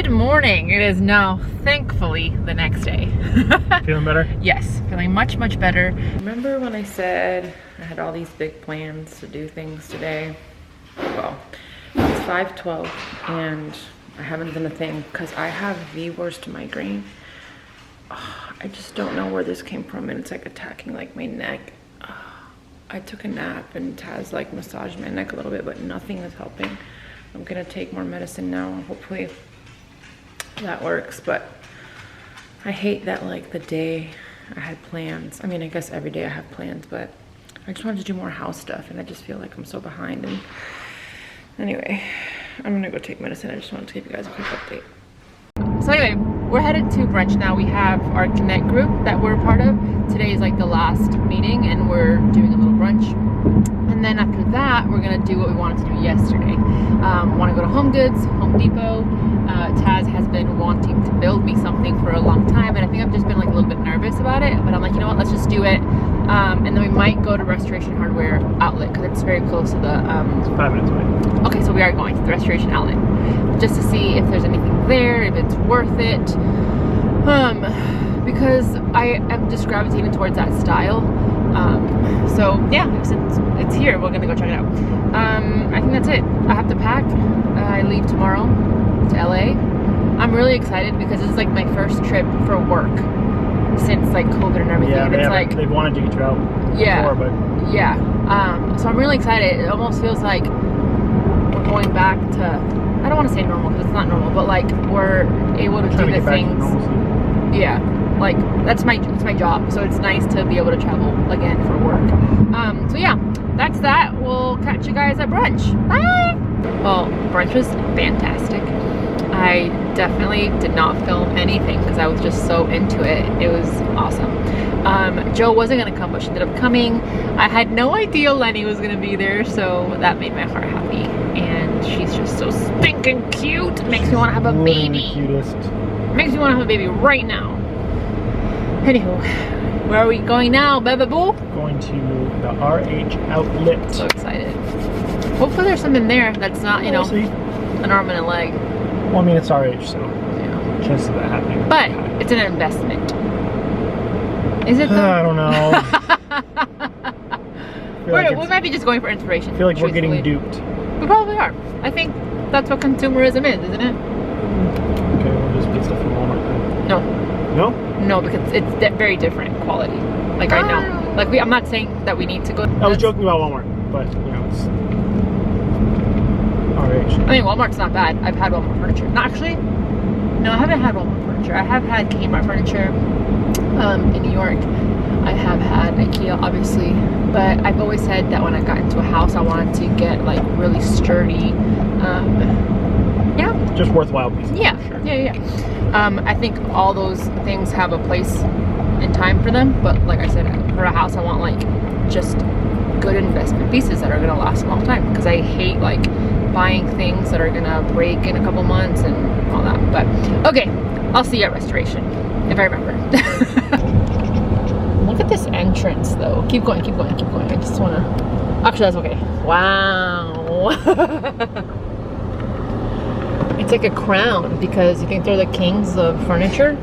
Good morning. It is now, thankfully, the next day. Feeling better? Yes, feeling much, much better. Remember when I said I had all these big plans to do things today? Well, it's 5:12 and I haven't done a thing because I have the worst migraine. I just don't know where this came from, and it's like attacking like my neck. I took a nap and Taz like massaged my neck a little bit, but nothing is helping. I'm gonna take more medicine now. Hopefully that works, but I hate that like the day I had plans. I mean, I guess every day I have plans, but I just wanted to do more house stuff and I just feel like I'm so behind. And anyway, I'm gonna go take medicine. I just wanted to give you guys a quick update. So anyway, we're headed to brunch now. We have our Connect group that we're a part of. Today is like the last meeting and we're doing a little brunch. And then after that, we're gonna do what we wanted to do yesterday. Want to go to Home Goods, Home Depot. Taz has been wanting to build me something for a long time, and I think I've just been like a little bit nervous about it. But I'm like, you know what? Let's just do it. And then we might go to Restoration Hardware Outlet because it's very close to the. It's 5 minutes away. Okay, so we are going to the Restoration Outlet just to see if there's anything there, if it's worth it. Because I am just gravitating towards that style. So yeah, since it's here, we're gonna go check it out. I think that's it. I have to pack. I leave tomorrow to LA. I'm really excited because this is like my first trip for work since like COVID and everything. Yeah, and it's like they've wanted to get you out before, but yeah. So I'm really excited. It almost feels like we're going back to, I don't want to say normal because it's not normal, but like we're able to do the things. Yeah, like that's my job, so it's nice to be able to travel again for work. So yeah, that's that. We'll catch you guys at brunch. Bye. Well, brunch was fantastic. I definitely did not film anything because I was just so into it. It was awesome. Joe wasn't gonna come, but she ended up coming. I had no idea Lenny was gonna be there, so that made my heart happy. And she's just so stinking cute. Makes me want to have a baby. Cutest. Makes me want to have a baby right now. Anywho, where are we going now, baby boo? Going to the RH Outlet. So excited. Hopefully there's something there that's not, you know, an arm and a leg. Well, I mean, it's RH, so yeah, chances of that happening. But it's an investment. Is it though? I don't know. We might be just going for inspiration. I feel like we're getting duped. We probably are. I think that's what consumerism is, isn't it? Okay, we'll just get stuff from Walmart then. No. No? No, because it's very different quality. Like I know. Like I'm not saying that we need to go. I was joking about Walmart, but you know, it's RH. I mean, Walmart's not bad. I've had Walmart furniture. No, actually, no, I haven't had Walmart furniture. I have had Kmart furniture in New York. I have had IKEA, obviously, but I've always said that when I got into a house, I wanted to get like really sturdy. Yeah. Just worthwhile pieces. Yeah, sure. Yeah. I think all those things have a place in time for them, but like I said, for a house, I want like just good investment pieces that are gonna last a long time, because I hate like buying things that are gonna break in a couple months and all that. But okay, I'll see you at Restoration if I remember. Look at this entrance though. Keep going. I just wanna, actually that's okay. Wow. It's like a crown, because you think they're the kings of furniture?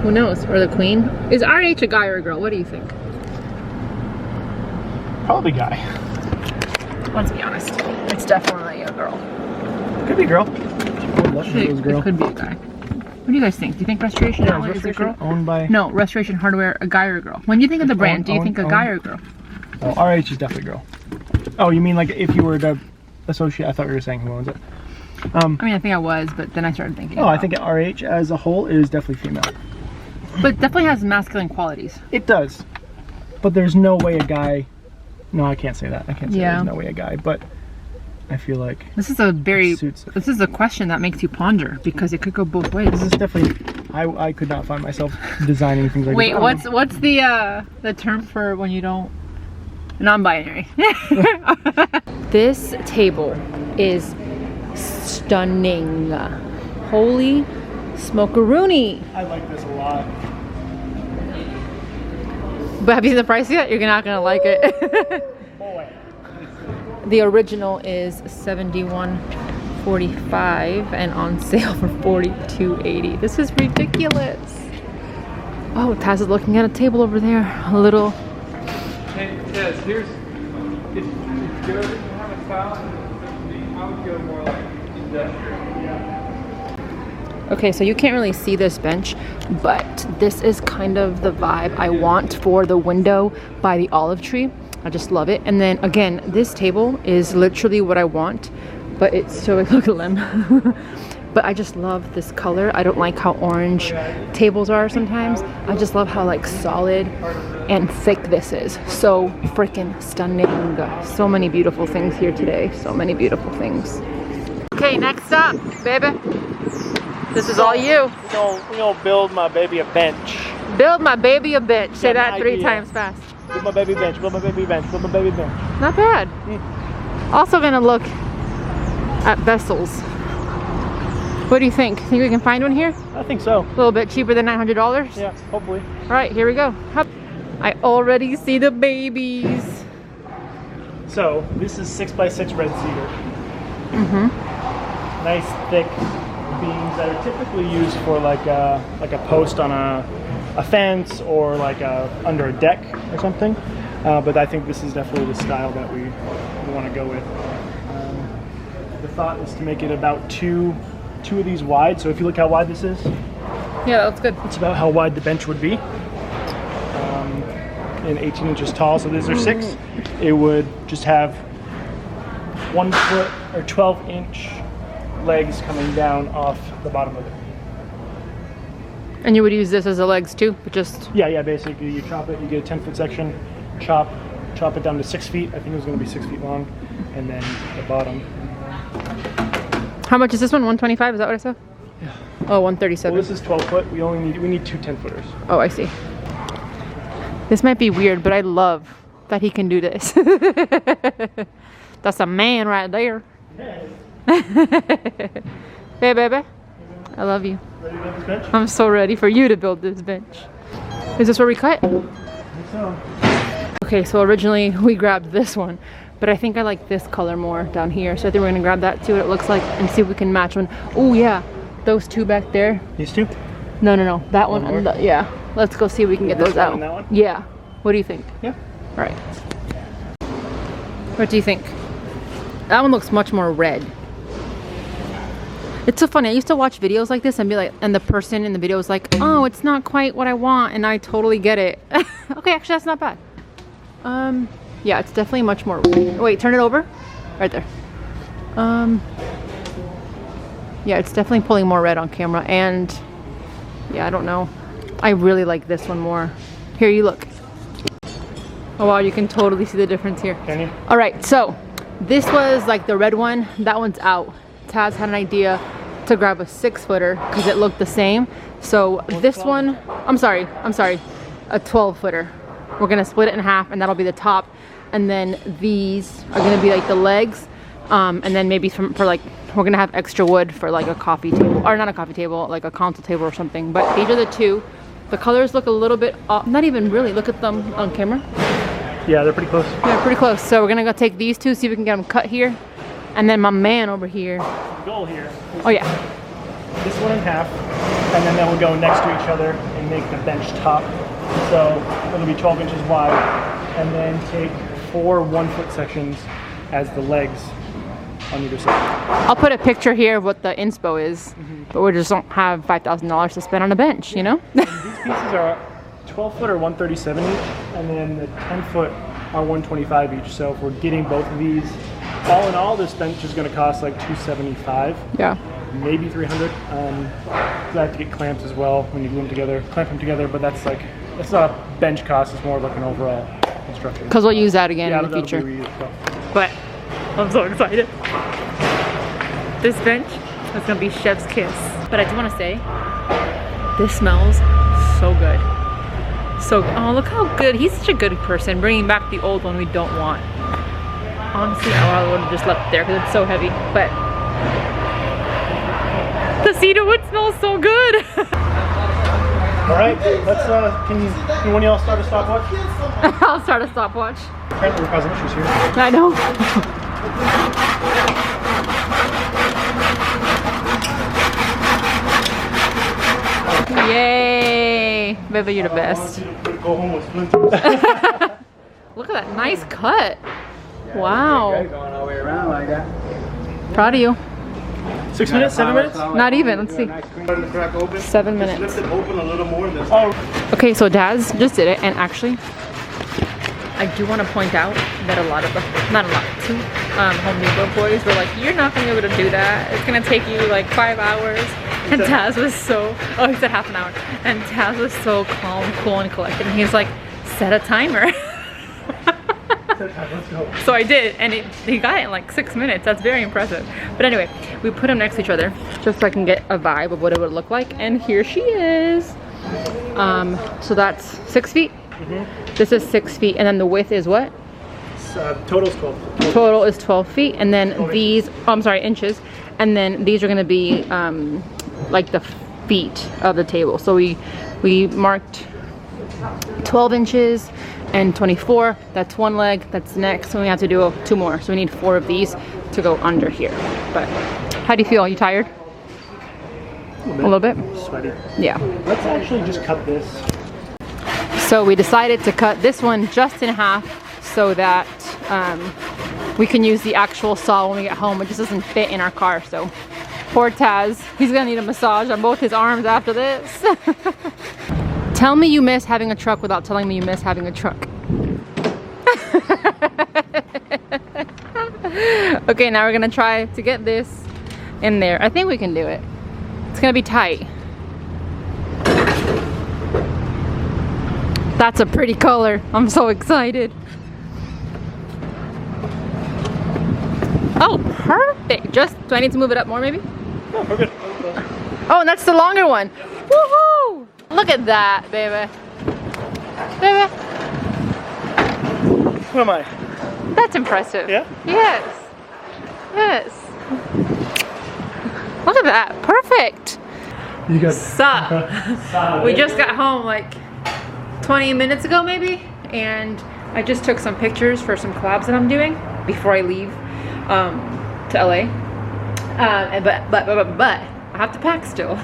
Who knows? Or the queen? Is RH a guy or a girl? What do you think? Probably guy. Let's be honest. It's definitely a girl. Could be a girl. It could be a guy. What do you guys think? Do you think Restoration Hardware is a girl? Owned by... No, Restoration Hardware, a guy or a girl? When you think of the brand, do you think a guy or a girl? Oh, RH is definitely a girl. Oh, you mean like if you were to associate? I thought you were saying who owns it. I mean, I think I was, but then I started thinking. Oh, I think RH as a whole is definitely female. But definitely has masculine qualities. It does. But there's no way a guy... No, I can't say that. I can't say there's no way a guy, but I feel like... This is a question that makes you ponder, because it could go both ways. This is definitely... I could not find myself designing things like this. Wait, what's the term for when you don't... Non-binary. This table is stunning. Holy smokeroonie. I like this a lot. But have you seen the price yet? You're not gonna like it. Boy. The original is $45 and on sale for $42.80. This is ridiculous. Oh, Taz is looking at a table over there. A little. Hey, yes, here's, if you're going to have a style, I would go more like industrial. Yeah. Okay, so you can't really see this bench, but this is kind of the vibe I want for the window by the olive tree. I just love it. And then again, this table is literally what I want, but it's so, look at them. But I just love this color. I don't like how orange tables are sometimes. I just love how like solid and thick this is. So freaking stunning. So many beautiful things here today. So many beautiful things. Okay, next up, baby. This is all you. We're gonna build my baby a bench. Build my baby a bench. Say that 3 times fast. Build my baby bench, build my baby bench, build my baby bench. Not bad. Also gonna look at vessels. What do you think? Think we can find one here? I think so. A little bit cheaper than $900? Yeah, hopefully. All right, here we go. Hup. I already see the babies. So, this is 6x6 red cedar. Nice thick beams that are typically used for like a post on a fence or like under a deck or something. But I think this is definitely the style that we want to go with. The thought is to make it about two of these wide. So if you look how wide this is, Yeah, that's good. it's about how wide the bench would be. And 18 inches tall. So these are 6. It would just have 1 foot or 12-inch legs coming down off the bottom of it. And you would use this as the legs too, but just... Yeah, basically you chop it, you get a 10-foot section, chop it down to 6 feet. I think it was going to be 6 feet long, and then the bottom. How much is this one? 125? Is that what I said? Yeah. Oh, 137. Well, this is 12 foot. We need 2 10-footers. Oh, I see. This might be weird, but I love that he can do this. That's a man right there. Hey, baby. I love you. Ready to build this bench? I'm so ready for you to build this bench. Is this where we cut? I think so. Okay, so originally we grabbed this one, but I think I like this color more down here. So I think we're gonna grab that, see what it looks like, and see if we can match one. Oh yeah, those 2 back there. These 2? No, that one. One And more? yeah, let's go see if we can get This those one out. and that one? Yeah. What do you think? Yeah. All right. What do you think? That one looks much more red. It's so funny. I used to watch videos like this and be like, and the person in the video was like, oh, it's not quite what I want, and I totally get it. Okay, actually that's not bad. Yeah, it's definitely much more red. Wait, turn it over. Right there. Yeah, it's definitely pulling more red on camera, and yeah, I don't know. I really like this one more. Here, you look. Oh wow, you can totally see the difference here. Can you? All right, so this was like the red one. That one's out. Taz had an idea to grab a 6-footer because it looked the same. So this one, I'm sorry, a 12-footer. We're gonna split it in half, and that'll be the top. And then these are gonna be like the legs. And then maybe for like, we're gonna have extra wood for like a coffee table, or not a coffee table, like a console table or something. But these are the 2. The colors look a little bit off, not even really. Look at them on camera. Yeah, they're pretty close. Yeah, pretty close. So we're gonna go take these 2, see if we can get them cut here. And then my man over here. The goal here is Oh yeah. this one in half, and then they'll go next to each other and make the bench top. So it'll be 12 inches wide, and then take 4 1-foot sections as the legs on either side. I'll put a picture here of what the inspo is, but we just don't have $5,000 to spend on a bench, you know? These pieces are 12-foot or 137 each, and then the 10-foot are 125 each. So if we're getting both of these, all in all, this bench is going to cost like $275. Yeah. Maybe $300. You have to get clamps as well when you glue them together, clamp them together. But that's like, it's not a bench cost; it's more like an overall construction. Because we'll use that again in the that'll future. be reused, so. But I'm so excited. This bench is gonna be chef's kiss. But I do want to say, this smells so good. So, oh, look how good. He's such a good person, bringing back the old one we don't want. Honestly, I would have just left it there because it's so heavy. But the cedar wood smells so good. All right, let's. Can one of y'all start a stopwatch? I'll start a stopwatch. Apparently, we're causing issues here. I know. Yay! Baby, you're the I best. want you to go home with splinters. Look at that nice cut. Wow. Going all the way around like that. Proud of you. 6 minutes? 7 minutes? Not even. Let's see. 7 minutes. Lift it open a little more this time. Okay, so Daz just did it, and actually, I do want to point out that a lot of the, not a lot, two Home Depot employees were like, "You're not gonna be able to do that. It's gonna take you like 5 hours." And Daz was so, oh, he said half an hour. And Daz was so calm, cool, and collected. And he was like, "Set a timer." Let's go. So I did, and he got it in like 6 minutes. That's very impressive. But anyway, we put them next to each other just so I can get a vibe of what it would look like. And here she is. So that's 6 feet. This is 6 feet, and then the width is what? Total's 12. Total is 12 feet, and then these, oh, I'm sorry, inches. And then these are gonna be like the feet of the table. So we marked 12 inches and 24. That's one leg, that's next. So we have to do 2 more. So we need 4 of these to go under here. But how do you feel? Are you tired? A little bit? Sweaty. Yeah. Let's actually just cut this. So we decided to cut this one just in half so that we can use the actual saw when we get home. It just doesn't fit in our car. So poor Taz, he's gonna need a massage on both his arms after this. Tell me you miss having a truck without telling me you miss having a truck. Okay, now we're gonna try to get this in there. I think we can do it. It's gonna be tight. That's a pretty color. I'm so excited. Oh, perfect. Just, do I need to move it up more maybe? No, we're good. Oh, and that's the longer one. Woohoo! Look at that, baby. Baby. Who am I? That's impressive. Yeah? Yes. Yes. Look at that. Perfect. You got Sup? We just got home like 20 minutes ago maybe, and I just took some pictures for some collabs that I'm doing before I leave to LA. But I have to pack still.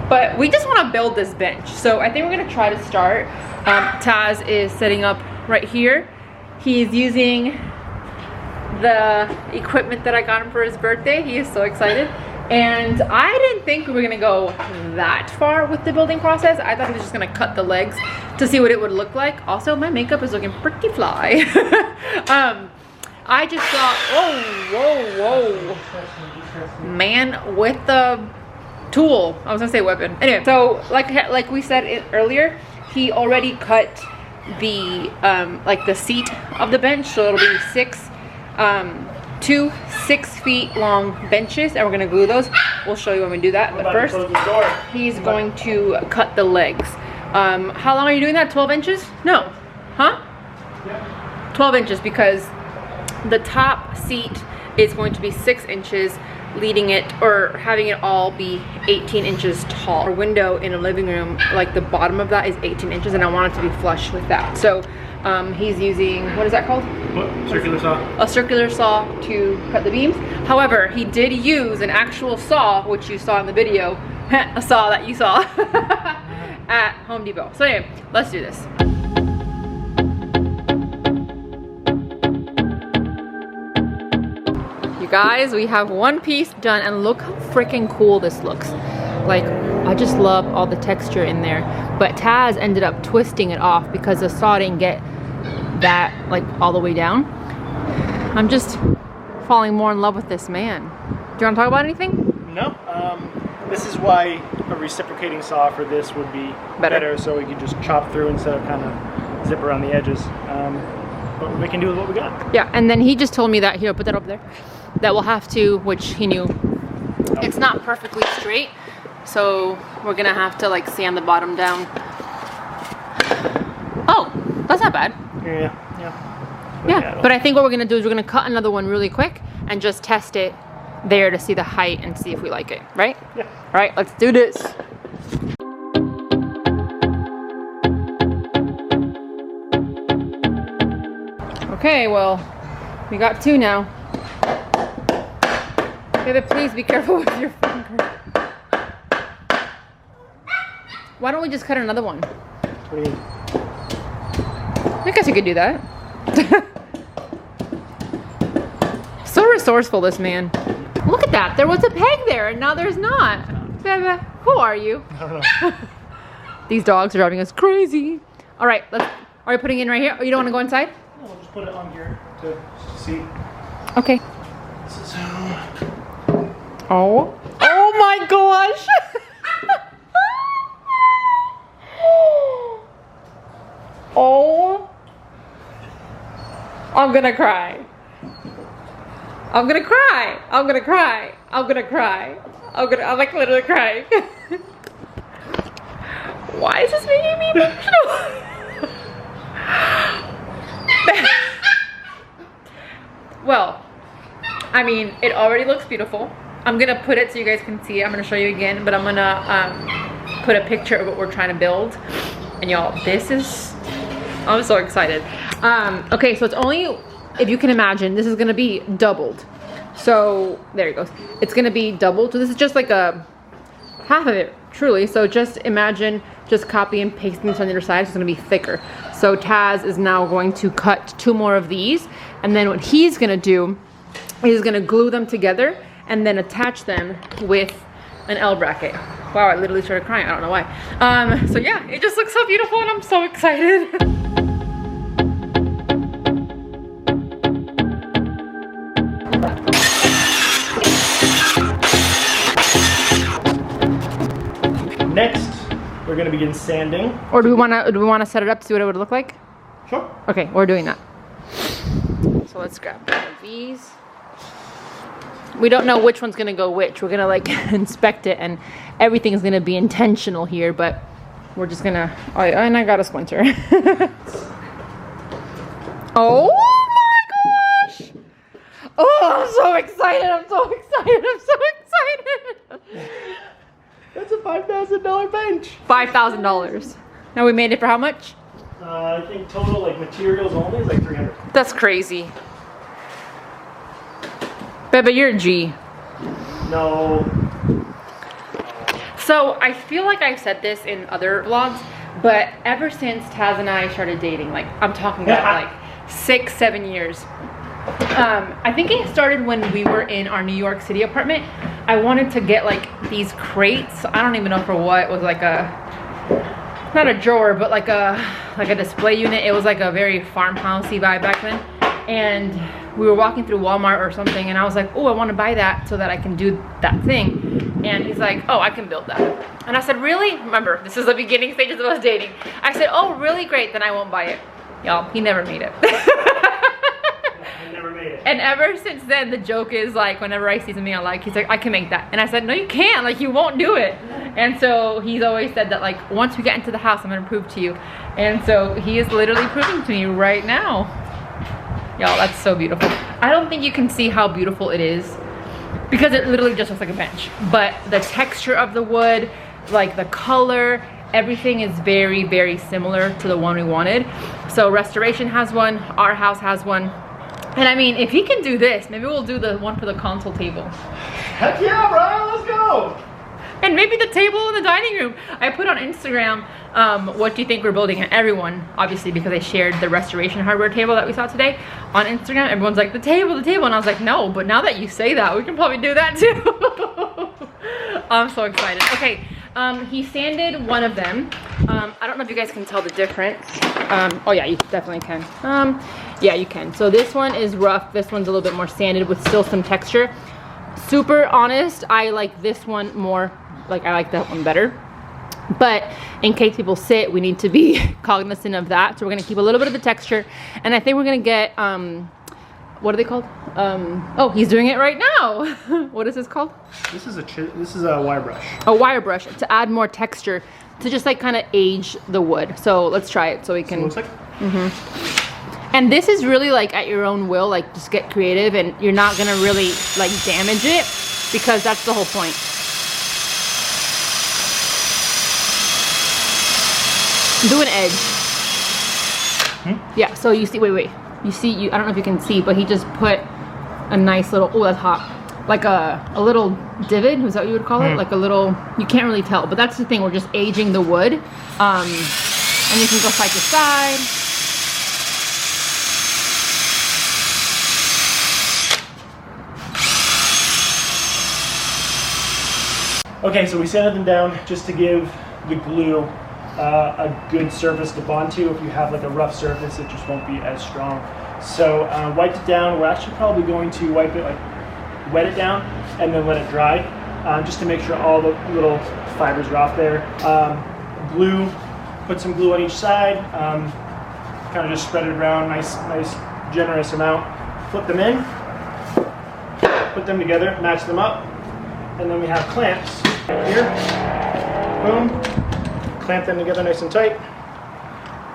But we just want to build this bench, so I think we're gonna try to start. Taz is setting up right here. He's using the equipment that I got him for his birthday. He is so excited. And I didn't think we were gonna go that far with the building process. I thought he was just gonna cut the legs to see what it would look like. Also, my makeup is looking pretty fly. I just thought, whoa. Man with the tool. I was gonna say weapon. Anyway, so like we said earlier, he already cut the like the seat of the bench, so it'll be 2 6 feet long benches, and we're gonna glue those. We'll show you when we do that. But first, he's going to cut the legs. How long are you doing that? 12 inches? No. Huh? 12 inches, because the top seat is going to be 6 inches, leading it, or having it all be 18 inches tall. Our window in a living room, like the bottom of that is 18 inches, and I want it to be flush with that. So he's using, what is that called? What? Circular saw. A circular saw to cut the beams. However, he did use an actual saw, which you saw in the video, a saw that you saw at Home Depot. So anyway, let's do this. You guys, we have one piece done, and look how freaking cool this looks. Like, I just love all the texture in there. But Taz ended up twisting it off because the saw didn't get that like all the way down. I'm just falling more in love with this man. Do you want to talk about anything? No. This is why a reciprocating saw for this would be better, so we could just chop through instead of kind of zip around the edges. But we can do with what we got. Yeah, and then he just told me that, here, put that over there, that we'll have to, which he knew, it's not perfectly straight, so we're gonna have to like sand the bottom down. Oh, that's not bad. Yeah, but I think what we're gonna do is we're gonna cut another one really quick and just test it there to see the height and see if we like it, right? Yeah. All right, let's do this. Okay, well, we got 2 now. Baby, please be careful with your finger. Why don't we just cut another one? What do you mean? I guess you could do that. So resourceful, this man. Look at that. There was a peg there, and now there's not. Bebe, who are you? I don't know. These dogs are driving us crazy. All right, let's. Are you putting it in right here? Oh, you don't want to go inside? No, we'll just put it on here to see. Okay. This is Oh. Oh my gosh. Oh. I'm gonna cry. I'm gonna cry. I'm gonna cry. I'm gonna cry. I'm like literally crying. Why is this making me emotional? Well, I mean, it already looks beautiful. I'm gonna put it so you guys can see it. I'm gonna show you again, but I'm gonna put a picture of what we're trying to build. And y'all, this is, I'm so excited. Okay, so it's only, if you can imagine, this is gonna be doubled. So there it goes. It's gonna be doubled. So this is just like a half of it, truly. So just imagine just copy and pasting this on the other side. It's gonna be thicker. So Taz is now going to cut 2 more of these. And then what he's gonna do is gonna glue them together and then attach them with an L bracket. Wow, I literally started crying. I don't know why. So yeah, it just looks so beautiful and I'm so excited. Next, we're gonna begin sanding. Or do we wanna set it up to see what it would look like? Sure. Okay, we're doing that. So let's grab one of these. We don't know which one's gonna go which. We're gonna like inspect it and everything is gonna be intentional here, but we're just gonna, oh, and I got a splinter. Oh my gosh! Oh, I'm so excited, I'm so excited, I'm so excited! That's a $5,000 bench. $5,000. Now we made it for how much? I think total like materials only is like 300. That's crazy. Bebe, you're a G. No. So I feel like I've said this in other vlogs, but ever since Taz and I started dating, like I'm talking about like 6-7 years. I think it started when we were in our New York City apartment. I wanted to get like these crates. I don't even know for what. It was like a, not a drawer, but like a display unit. It was like a very farmhousey vibe back then. And we were walking through Walmart or something and I was like, oh, I want to buy that so that I can do that thing. And he's like, oh, I can build that. And I said, really? Remember, this is the beginning stages of us dating. I said, oh, really? Great, then I won't buy it. Y'all, he never made it. I never made it. And ever since then, the joke is like, whenever I see something I like, he's like, I can make that. And I said, no, you can't, like you won't do it. And so he's always said that like, once we get into the house, I'm gonna prove to you. And so he is literally proving to me right now. Y'all, that's so beautiful. I don't think you can see how beautiful it is because it literally just looks like a bench. But the texture of the wood, like the color, everything is very, very similar to the one we wanted. So Restoration has one, our house has one. And I mean, if he can do this, maybe we'll do the one for the console table. Heck yeah, Brian, let's go. And maybe the table in the dining room. I put on Instagram, what do you think we're building? And everyone, obviously because I shared the Restoration hardware table that we saw today on Instagram, everyone's like, the table. And I was like, no, but now that you say that, we can probably do that too. I'm so excited. Okay, he sanded one of them. I don't know if you guys can tell the difference. Oh yeah, you definitely can. Yeah, you can. So this one is rough. This one's a little bit more sanded with still some texture. Super honest, I like this one more. Like I like that one better. But in case people sit, we need to be cognizant of that. So we're gonna keep a little bit of the texture. And I think we're gonna get, what are they called? Oh, he's doing it right now. What is this called? This is a wire brush. A wire brush to add more texture, to just like kind of age the wood. So let's try it so we can. So it looks like? And this is really like at your own will, like just get creative and you're not gonna really like damage it because that's the whole point. Do an edge. Yeah, so you see, wait. You see, I don't know if you can see, but he just put a nice little, oh, that's hot. like a little divot, is that what you would call it? Like a little, you can't really tell, but that's the thing, we're just aging the wood. And you can go side to side. Okay, so we sanded them down just to give the glue a good surface to bond to. If you have like a rough surface, it just won't be as strong. So wiped it down. We're actually probably going to wipe it, like wet it down and then let it dry, just to make sure all the little fibers are off there. Glue, put some glue on each side, kind of just spread it around, nice generous amount. Flip them in, put them together, match them up, and then we have clamps here. Boom, clamp them together nice and tight,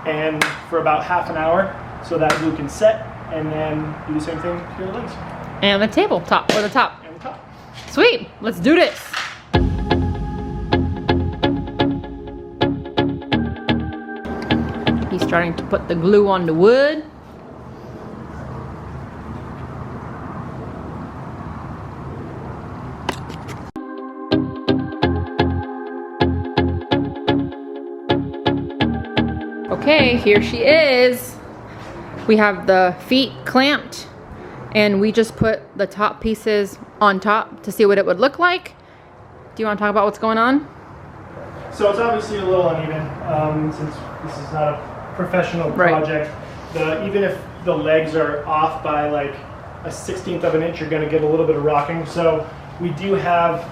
and for about half an hour so that glue can set, and then do the same thing to the legs. And the tabletop, or the top. And the top. Sweet, let's do this. He's starting to put the glue on the wood. Okay, here she is. We have the feet clamped, and we just put the top pieces on top to see what it would look like. Do you want to talk about what's going on? So it's obviously a little uneven, since this is not a professional project. Even if the legs are off by like a 1/16 of an inch, you're going to get a little bit of rocking. So we do have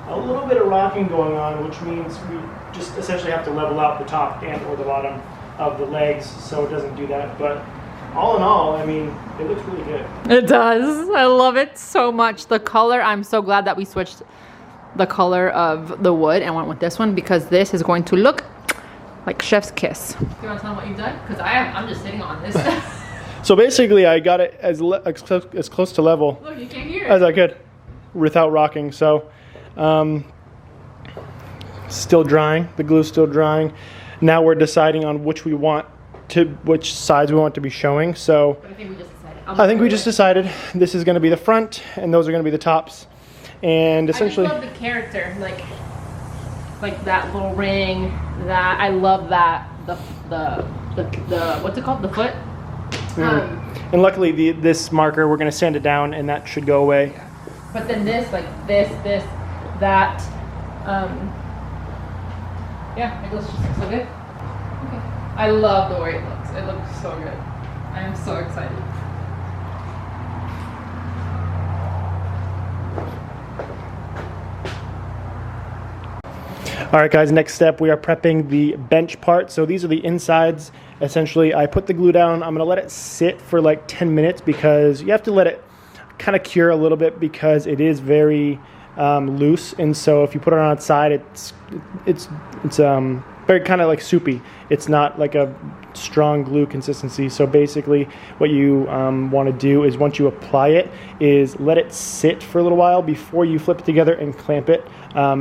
a little bit of rocking going on, which means we just essentially have to level out the top and or the bottom of the legs so it doesn't do that. But all in all, I mean, it looks really good. It does. I love it so much. The color, I'm so glad that we switched the color of the wood and went with this one, because this is going to look like chef's kiss. Do you want to tell them what you've done? Because I'm just sitting on this. So basically I got it as close to level Look, you can't hear it. as I could without rocking. So still drying, the glue's still drying. Now we're deciding on which sides we want to be showing. So But I think we just decided. I think we just decided this is going to be the front and those are going to be the tops. And essentially, I just love the character, like that little ring. That I love that the what's it called, the foot. And luckily this marker, we're going to sand it down and that should go away. But then this, like this, that. Yeah, it looks just so good. Okay. I love the way it looks. It looks so good. I am so excited. All right, guys, next step, we are prepping the bench part. So these are the insides. Essentially, I put the glue down. I'm gonna let it sit for like 10 minutes because you have to let it kind of cure a little bit because it is very loose. And so if you put it on its side, it's very kind of like soupy. It's not like a strong glue consistency. So basically what you want to do is once you apply it is let it sit for a little while before you flip it together and clamp it,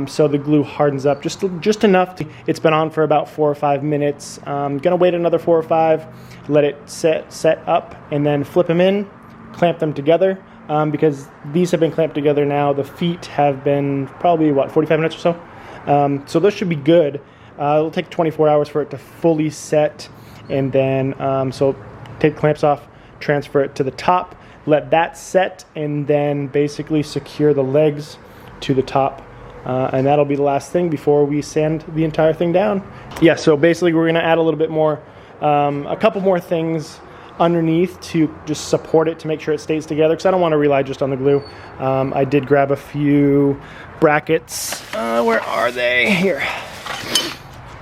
so the glue hardens up just enough. It's been on for about 4 or 5 minutes. Gonna wait another 4 or 5, let it set up, and then flip them in, clamp them together, because these have been clamped together now. The feet have been probably 45 minutes or so, so those should be good. It'll take 24 hours for it to fully set, and then so take clamps off, transfer it to the top, let that set, and then basically secure the legs to the top, and that'll be the last thing before we sand the entire thing down. Yeah, so basically we're going to add a little bit more, a couple more things underneath to just support it to make sure it stays together, because I don't want to rely just on the glue. I did grab a few brackets. Where are they? Here.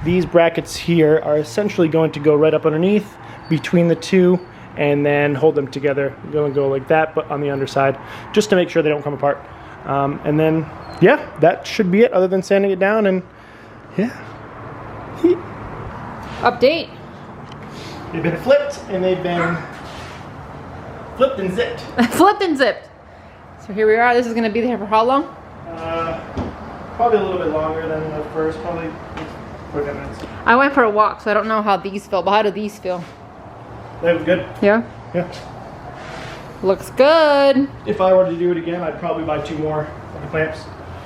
These brackets here are essentially going to go right up underneath between the two and then hold them together. You're going to go like that, but on the underside, just to make sure they don't come apart. And then, yeah, that should be it other than sanding it down. And yeah. Update. They've been flipped and they've been flipped and zipped. Flipped and zipped. So here we are. This is going to be there for how long? Probably a little bit longer than the first, probably 45 minutes. I went for a walk, so I don't know how these feel, but how do these feel? That was good. Yeah? Yeah. Looks good. If I were to do it again, I'd probably buy 2 more of the clamps,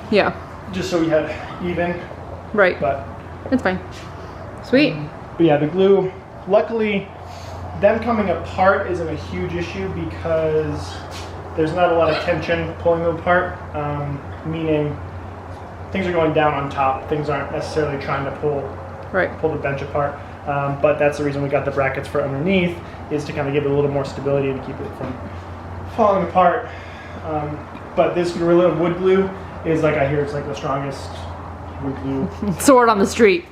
Yeah. just so we had even. Right. But it's fine. Sweet. But yeah, the glue, luckily, them coming apart isn't a huge issue because there's not a lot of tension pulling them apart, meaning things are going down on top. Things aren't necessarily trying to pull the bench apart. But that's the reason we got the brackets for underneath, is to kind of give it a little more stability and keep it from falling apart. But this Gorilla wood glue is, like, I hear it's like the strongest wood glue. Sword on the street.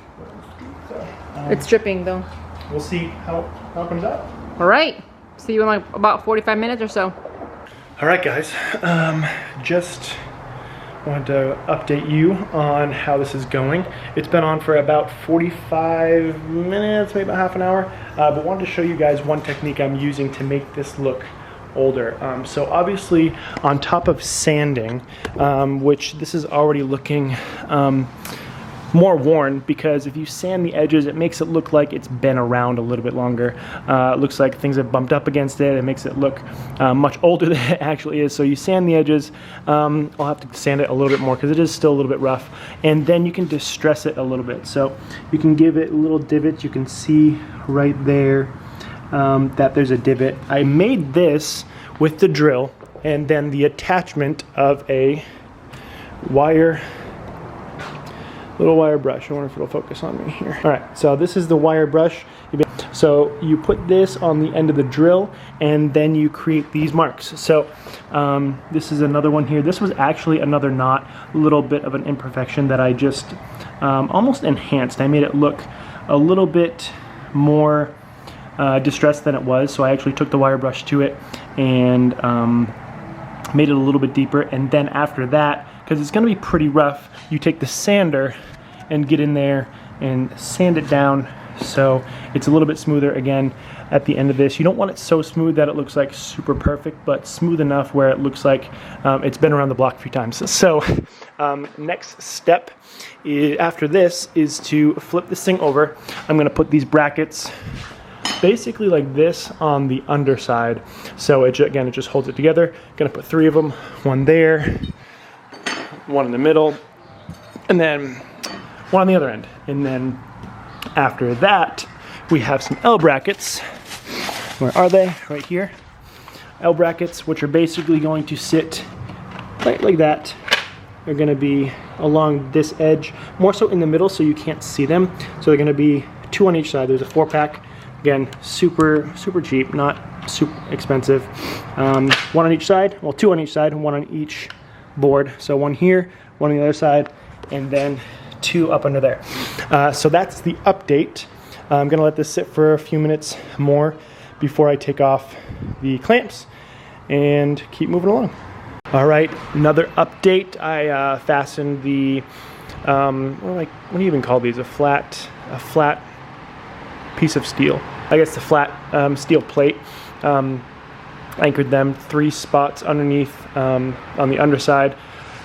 So, It's dripping though. We'll see how it comes out. All right. See you in like about 45 minutes or so. All right, guys. Just wanted to update you on how this is going. It's been on for about 45 minutes, maybe about half an hour. But wanted to show you guys one technique I'm using to make this look older. So obviously on top of sanding, which this is already looking more worn, because if you sand the edges, it makes it look like it's been around a little bit longer. It looks like things have bumped up against it. It makes it look much older than it actually is. So you sand the edges. I'll have to sand it a little bit more because it is still a little bit rough. And then you can distress it a little bit. So you can give it little divots. You can see right there that there's a divot. I made this with the drill and then the attachment of a little wire brush. I wonder if it'll focus on me here. All right, so this is the wire brush. So you put this on the end of the drill and then you create these marks. So this is another one here. This was actually another knot, a little bit of an imperfection that I just almost enhanced. I made it look a little bit more distressed than it was. So I actually took the wire brush to it and made it a little bit deeper. And then after that, because it's going to be pretty rough, you take the sander and get in there and sand it down so it's a little bit smoother again at the end of this. You don't want it so smooth that it looks like super perfect, but smooth enough where it looks like it's been around the block a few times. So next step after this is to flip this thing over. I'm going to put these brackets basically like this on the underside. So it just holds it together. Going to put 3 of them, one there, one in the middle, and then one on the other end. And then after that, we have some L brackets. Where are they? Right here. L brackets, which are basically going to sit right like that. They're going to be along this edge, more so in the middle so you can't see them. So they're going to be 2 on each side. There's a 4-pack. Again, super cheap, not super expensive. 1 on each side, well, 2 on each side, 1 on each board. So 1 here, 1 on the other side, and then 2 up under there. So that's the update. I'm gonna let this sit for a few minutes more before I take off the clamps and keep moving along. All right, another update. I fastened the what do you even call these? A flat piece of steel. I guess the flat steel plate. Anchored them 3 spots underneath on the underside.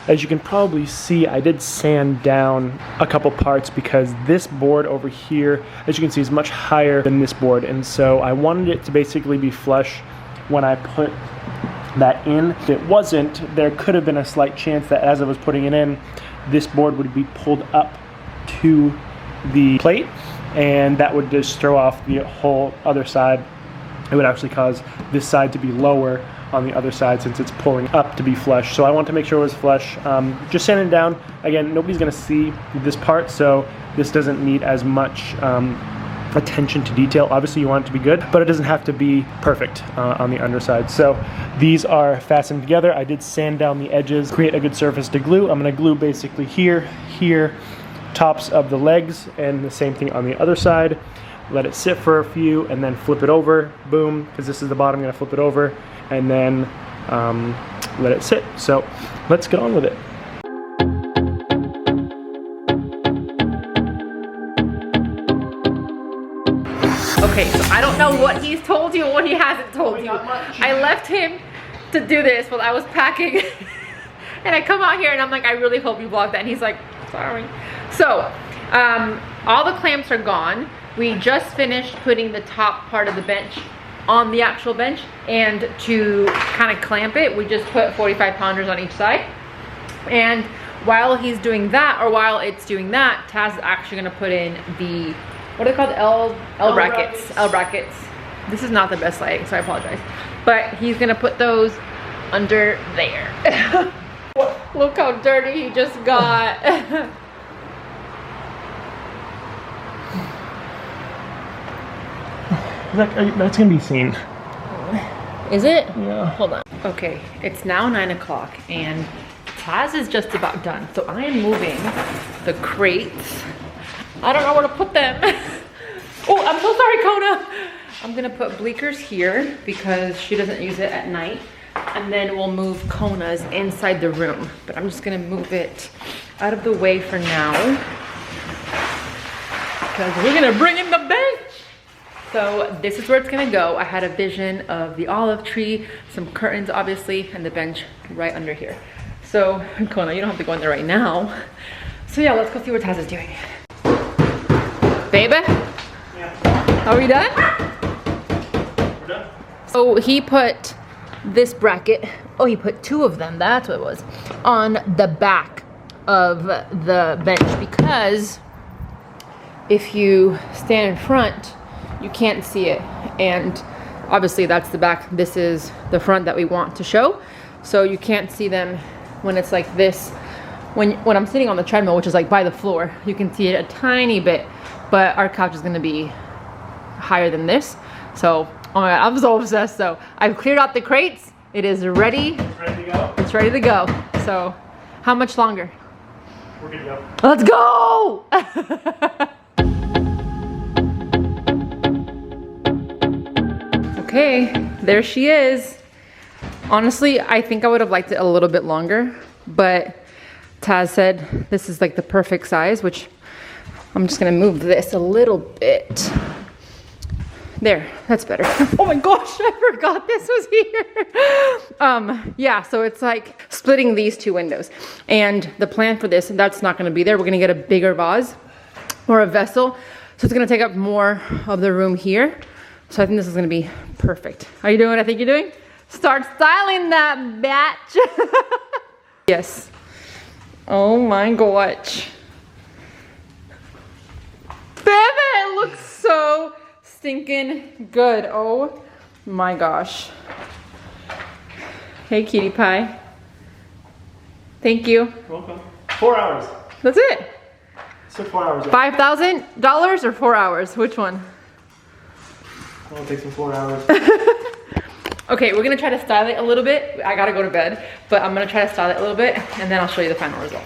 As you can probably see, I did sand down a couple parts because this board over here, as you can see, is much higher than this board, and so I wanted it to basically be flush when I put that in. If it wasn't, there could have been a slight chance that as I was putting it in, this board would be pulled up to the plate, and that would just throw off the whole other side. It would actually cause this side to be lower on the other side since it's pulling up to be flush. So I want to make sure it was flush. Just sanding down. Again, nobody's going to see this part, so this doesn't need as much attention to detail. Obviously you want it to be good, but it doesn't have to be perfect on the underside. So these are fastened together. I did sand down the edges, create a good surface to glue. I'm going to glue basically here, tops of the legs, and the same thing on the other side. Let it sit for a few and then flip it over, boom, because this is the bottom. I'm going to flip it over and then let it sit. So let's get on with it. Okay, so I don't know what he's told you and what he hasn't told you. I left him to do this while I was packing. And I come out here and I'm like, I really hope you vlog that. And he's like, sorry. So, all the clamps are gone. We just finished putting the top part of the bench on the actual bench, and to kind of clamp it, we just put 45 pounders on each side. And while he's doing that, or while it's doing that, Taz is actually gonna put in the, what are they called? L brackets. L brackets. This is not the best lighting, so I apologize. But he's gonna put those under there. Look how dirty he just got. That's gonna be seen. Is it? Yeah. Hold on. Okay, it's now 9 o'clock and Taz is just about done. So I am moving the crates. I don't know where to put them. Oh, I'm so sorry, Kona. I'm gonna put Bleeker's here because she doesn't use it at night. And then we'll move Kona's inside the room. But I'm just gonna move it out of the way for now, because we're gonna bring in the bench. So this is where it's gonna go. I had a vision of the olive tree, some curtains obviously, and the bench right under here. So Kona, you don't have to go in there right now. So yeah, let's go see what Taz is doing. Baby? Yeah. Are we done? We're done. So he put this bracket, oh, he put 2 of them, that's what it was, on the back of the bench, because if you stand in front, you can't see it. And obviously that's the back, this is the front that we want to show. So you can't see them when it's like this. When I'm sitting on the treadmill, which is like by the floor, you can see it a tiny bit, but our couch is gonna be higher than this. So, oh my God, I'm so obsessed. So I've cleared out the crates. It is ready. It's ready to go? It's ready to go. So how much longer? We're good to go. Let's go! Okay, there she is. Honestly, I think I would have liked it a little bit longer, but Taz said this is like the perfect size, which I'm just gonna move this a little bit. There, that's better. Oh my gosh, I forgot this was here. Yeah, so it's like splitting these 2 windows. And the plan for this, that's not gonna be there. We're gonna get a bigger vase or a vessel. So it's gonna take up more of the room here. So I think this is gonna be perfect. Are you doing what I think you're doing? Start styling that batch. Yes. Oh my gosh. Baby, it looks so stinking good. Oh my gosh. Hey, cutie pie. Thank you. You're welcome. 4 hours. That's it. It took 4 hours. $5,000 or 4 hours? Which one? It'll take some 4 hours. Okay, we're gonna try to style it a little bit. I gotta go to bed, but I'm gonna try to style it a little bit and then I'll show you the final result.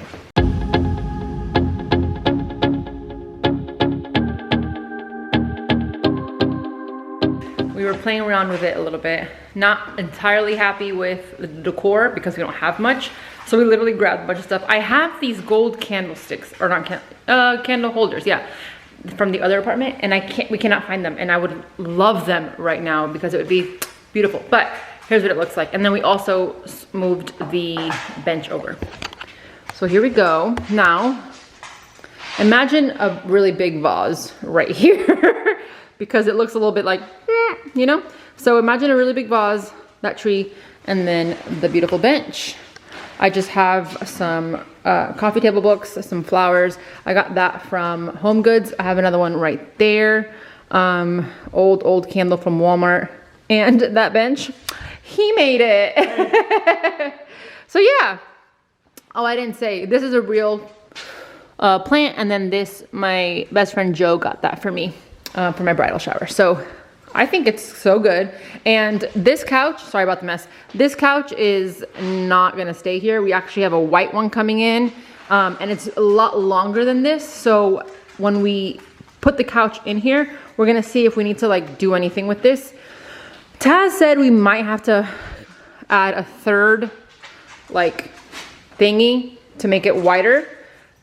We were playing around with it a little bit. Not entirely happy with the decor because we don't have much. So we literally grabbed a bunch of stuff. I have these gold candlesticks, or not candle holders, yeah, from the other apartment, and we cannot find them, and I would love them right now because it would be beautiful. But here's what it looks like. And then we also moved the bench over. So here we go. Now, imagine a really big vase right here because it looks a little bit like, you know? So imagine a really big vase, that tree, and then the beautiful bench. I just have some coffee table books, some flowers. I got that from Home Goods. I have another one right there. Old candle from Walmart. And that bench, he made it. So yeah. Oh, I didn't say, this is a real plant. And then this, my best friend Joe got that for me for my bridal shower. So I think it's so good. And this couch, sorry about the mess. This couch is not gonna stay here. We actually have a white one coming in and it's a lot longer than this. So when we put the couch in here, we're gonna see if we need to like do anything with this. Taz said we might have to add a third like thingy to make it wider.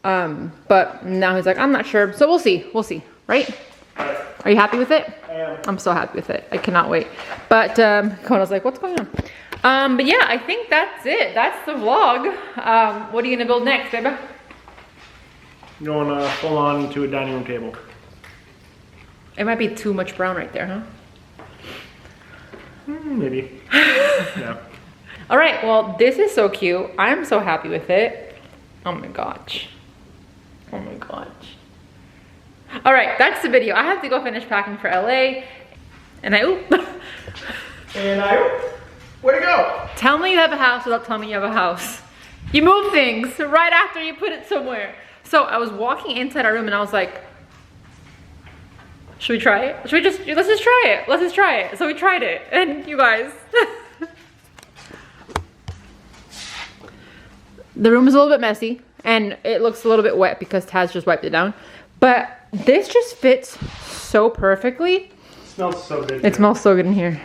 But now he's like, I'm not sure. So we'll see, right? Are you happy with it? I am. I'm so happy with it. I cannot wait. But Kona's like, what's going on? But yeah, I think that's it. That's the vlog. What are you gonna build next, baby? Going full on to a dining room table. It might be too much brown right there, huh? Maybe. Yeah. All right, well, this is so cute. I'm so happy with it. Oh my gosh. Oh my gosh. All right, that's the video. I have to go finish packing for LA. And Where'd it go? Tell me you have a house without telling me you have a house. You move things right after you put it somewhere. So I was walking inside our room and I was like, should we try it? Let's just try it. Let's just try it. So we tried it. And you guys. The room is a little bit messy and it looks a little bit wet because Taz just wiped it down. But this just fits so perfectly. It smells so good. It smells so good in here.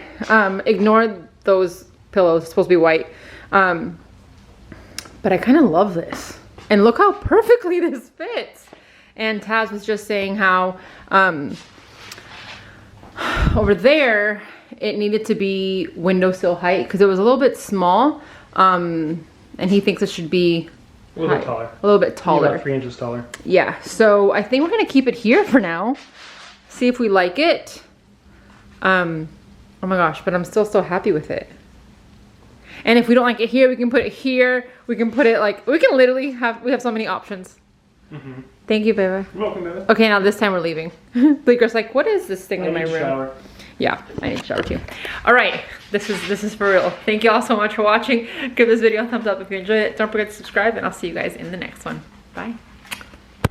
Ignore those pillows. It's supposed to be white. But I kind of love this. And look how perfectly this fits. And Taz was just saying how over there, it needed to be windowsill height because it was a little bit small. And he thinks it should be a little bit taller. A little bit taller. About 3 inches taller. Yeah, so I think we're gonna keep it here for now. See if we like it. Oh my gosh, but I'm still so happy with it. And if we don't like it here, we can put it here. We can put it like, we can literally we have so many options. Mm-hmm. Thank you, baby. You're welcome, baby. Okay, now this time we're leaving. Bleeker's like, what is this thing in my room? Shower. Yeah, I need to shower too. All right, this is for real. Thank you all so much for watching. Give this video a thumbs up if you enjoyed it. Don't forget to subscribe and I'll see you guys in the next one. Bye.